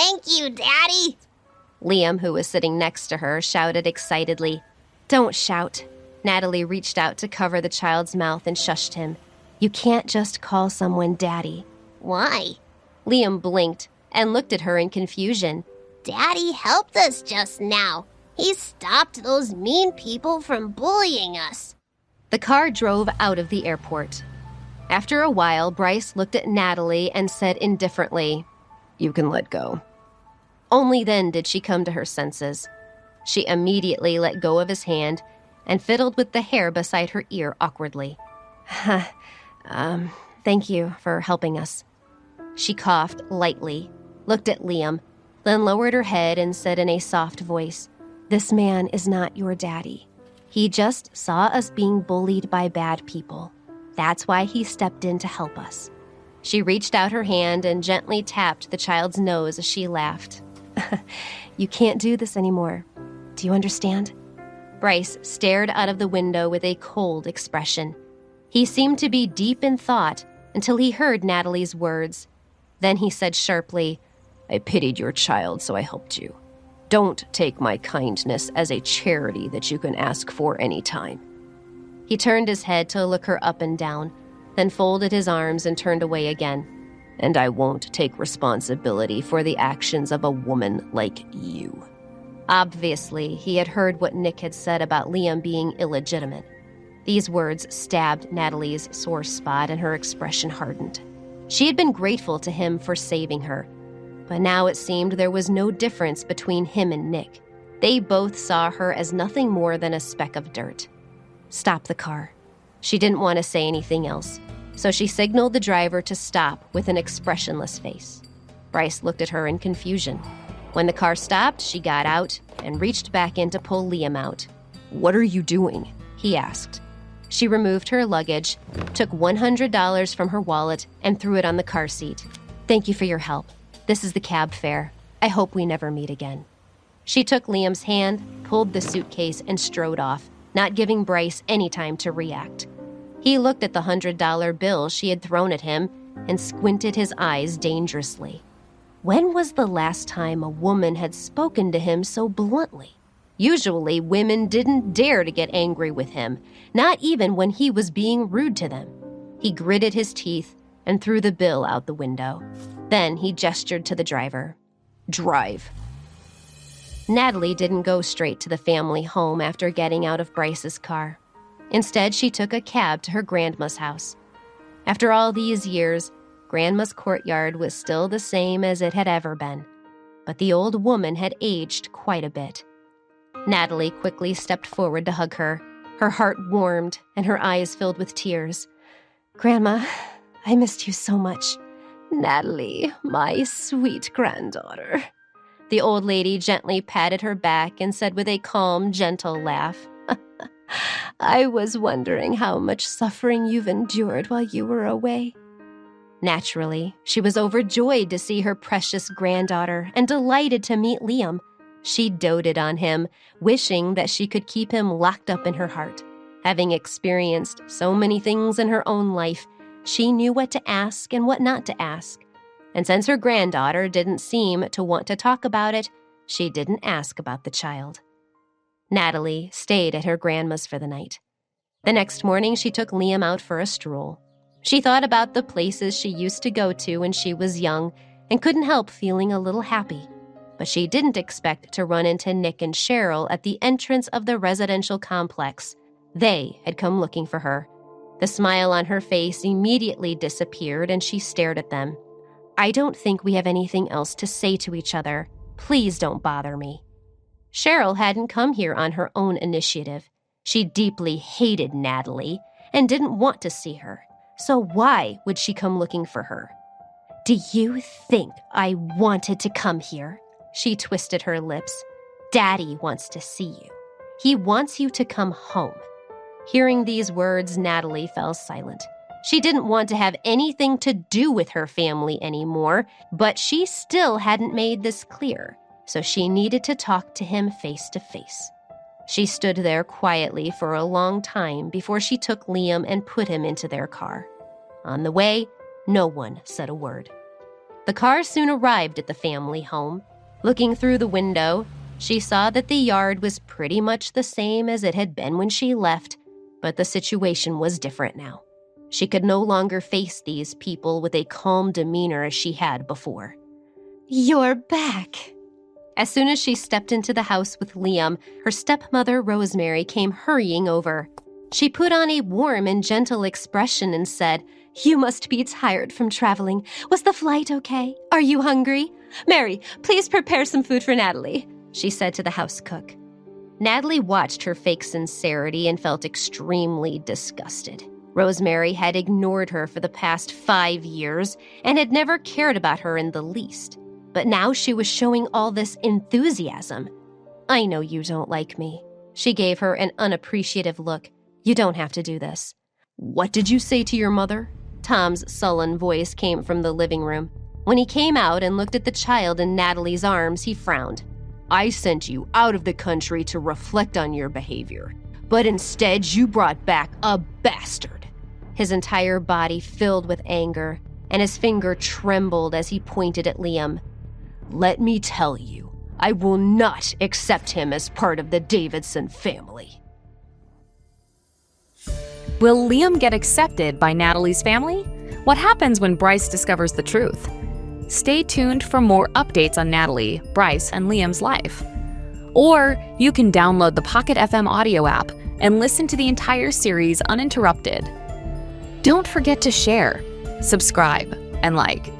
Thank you, Daddy. Liam, who was sitting next to her, shouted excitedly. Don't shout. Natalie reached out to cover the child's mouth and shushed him. You can't just call someone Daddy. Why? Liam blinked and looked at her in confusion. Daddy helped us just now. He stopped those mean people from bullying us. The car drove out of the airport. After a while, Bryce looked at Natalie and said indifferently, You can let go. Only then did she come to her senses. She immediately let go of his hand and fiddled with the hair beside her ear awkwardly. Thank you for helping us. She coughed lightly, looked at Liam, then lowered her head and said in a soft voice, This man is not your daddy. He just saw us being bullied by bad people. That's why he stepped in to help us. She reached out her hand and gently tapped the child's nose as she laughed. You can't do this anymore. Do you understand? Bryce stared out of the window with a cold expression. He seemed to be deep in thought until he heard Natalie's words. Then he said sharply, I pitied your child, so I helped you. Don't take my kindness as a charity that you can ask for any time. He turned his head to look her up and down, then folded his arms and turned away again. And I won't take responsibility for the actions of a woman like you. Obviously, he had heard what Nick had said about Liam being illegitimate. These words stabbed Natalie's sore spot and her expression hardened. She had been grateful to him for saving her, but now it seemed there was no difference between him and Nick. They both saw her as nothing more than a speck of dirt. Stop the car. She didn't want to say anything else, so she signaled the driver to stop with an expressionless face. Bryce looked at her in confusion. When the car stopped, she got out and reached back in to pull Liam out. What are you doing? He asked. She removed her luggage, took $100 from her wallet, and threw it on the car seat. Thank you for your help. This is the cab fare. I hope we never meet again. She took Liam's hand, pulled the suitcase, and strode off, not giving Bryce any time to react. He looked at the $100 bill she had thrown at him and squinted his eyes dangerously. When was the last time a woman had spoken to him so bluntly? Usually, women didn't dare to get angry with him, not even when he was being rude to them. He gritted his teeth and threw the bill out the window. Then he gestured to the driver. Drive. Natalie didn't go straight to the family home after getting out of Bryce's car. Instead, she took a cab to her grandma's house. After all these years, Grandma's courtyard was still the same as it had ever been, but the old woman had aged quite a bit. Natalie quickly stepped forward to hug her. Her heart warmed and her eyes filled with tears. Grandma, I missed you so much. Natalie, my sweet granddaughter. The old lady gently patted her back and said with a calm, gentle laugh, I was wondering how much suffering you've endured while you were away. Naturally, she was overjoyed to see her precious granddaughter and delighted to meet Liam. She doted on him, wishing that she could keep him locked up in her heart. Having experienced so many things in her own life, she knew what to ask and what not to ask. And since her granddaughter didn't seem to want to talk about it, she didn't ask about the child. Natalie stayed at her grandma's for the night. The next morning, she took Liam out for a stroll. She thought about the places she used to go to when she was young and couldn't help feeling a little happy. But she didn't expect to run into Nick and Cheryl at the entrance of the residential complex. They had come looking for her. The smile on her face immediately disappeared and she stared at them. I don't think we have anything else to say to each other. Please don't bother me. Cheryl hadn't come here on her own initiative. She deeply hated Natalie and didn't want to see her. So why would she come looking for her? Do you think I wanted to come here? She twisted her lips. Daddy wants to see you. He wants you to come home. Hearing these words, Natalie fell silent. She didn't want to have anything to do with her family anymore, but she still hadn't made this clear, so she needed to talk to him face to face. She stood there quietly for a long time before she took Liam and put him into their car. On the way, no one said a word. The car soon arrived at the family home. Looking through the window, she saw that the yard was pretty much the same as it had been when she left, but the situation was different now. She could no longer face these people with a calm demeanor as she had before. "You're back." As soon as she stepped into the house with Liam, her stepmother, Rosemary, came hurrying over. She put on a warm and gentle expression and said, "You must be tired from traveling. Was the flight okay? Are you hungry? Mary, please prepare some food for Natalie," she said to the house cook. Natalie watched her fake sincerity and felt extremely disgusted. Rosemary had ignored her for the past 5 years and had never cared about her in the least. But now she was showing all this enthusiasm. "I know you don't like me." She gave her an unappreciative look. "You don't have to do this." "What did you say to your mother?" Tom's sullen voice came from the living room. When he came out and looked at the child in Natalie's arms, he frowned. "I sent you out of the country to reflect on your behavior, but instead you brought back a bastard." His entire body filled with anger, and his finger trembled as he pointed at Liam. "Let me tell you, I will not accept him as part of the Davidson family." Will Liam get accepted by Natalie's family? What happens when Bryce discovers the truth? Stay tuned for more updates on Natalie, Bryce, and Liam's life. Or you can download the Pocket FM audio app and listen to the entire series uninterrupted. Don't forget to share, subscribe, and like.